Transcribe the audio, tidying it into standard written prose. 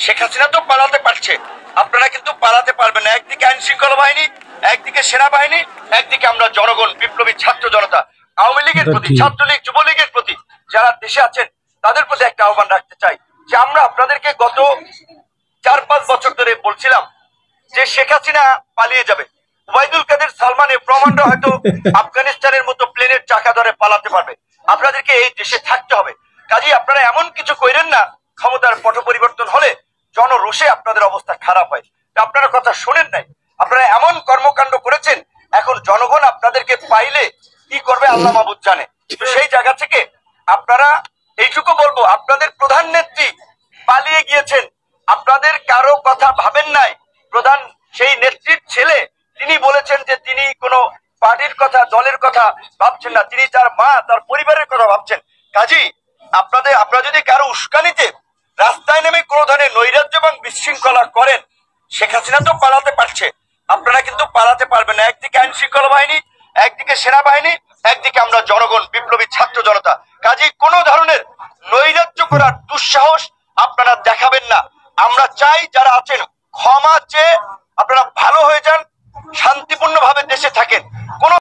শেখ হাসিনা তো পালাতে পারছে, আপনারা কিন্তু পালাতে পারবেন না। একদিকে আইন শৃঙ্খলা বাহিনী, একদিকে সেনাবাহিনী, একদিকে আমরা জনগণ, বিপ্লবী ছাত্র জনতা। আওয়ামী লীগের প্রতি, ছাত্রলীগ, যুবলীগের প্রতি যারা দেশে আছেন তাদের প্রতি একটা আহ্বান রাখতে চাই যে আমরা আপনাদেরকে গত 4-5 বছর ধরে বলছিলাম যে শেখ হাসিনা পালিয়ে যাবে। ওবায়দুল কাদের সালমানের প্রমাণ্ড হয়তো আফগানিস্তানের মতো প্লেনের চাকা ধরে পালাতে পারবে। আপনাদেরকে এই দেশে থাকতে হবে। কাজেই আপনারা এমন কিছু করেন না ক্ষমতার পট পরিবর্তন হলে জনরোষে আপনাদের অবস্থা খারাপ হয়। আপনারা কথা শোনেন নাই, আপনারা এমন কর্মকাণ্ড করেছেন, এখন জনগণ আপনাদেরকে পাইলে কি করবে আল্লাহ মাহবুদ জানে। তো সেই জায়গা থেকে আপনারা এইটুকু বলবো, আপনাদের প্রধান নেত্রী পালিয়ে গিয়েছেন, আপনাদের কারো কথা ভাবেন নাই। প্রধান সেই নেত্রীর ছেলে, তিনি বলেছেন যে তিনি কোনো পার্টির কথা, দলের কথা ভাবছেন না, তিনি তার মা, তার পরিবারের কথা ভাবছেন। কাজী আপনারা যদি কারো উস্কানিতে রাস্তায় নেমে কোনো ধরনের নৈরাজ্য এবং বিশৃঙ্খলা করেন, শেখ হাসিনা তো পালাতে পারছে, আপনারা কিন্তু পালাতে পারবেন না। একদিকে আইন শৃঙ্খলা বাহিনী, একদিকে সেনাবাহিনী, একদিকে আমরা জনগণ, বিপ্লবী ছাত্র জনতা। কাজেই কোনো ধরনের নৈরাজ্য করার দুঃসাহস আপনারা দেখাবেন না। আমরা চাই যারা আছেন ক্ষমা চেয়ে আপনারা ভালো হয়ে যান, শান্তিপূর্ণভাবে দেশে থাকেন। কোনো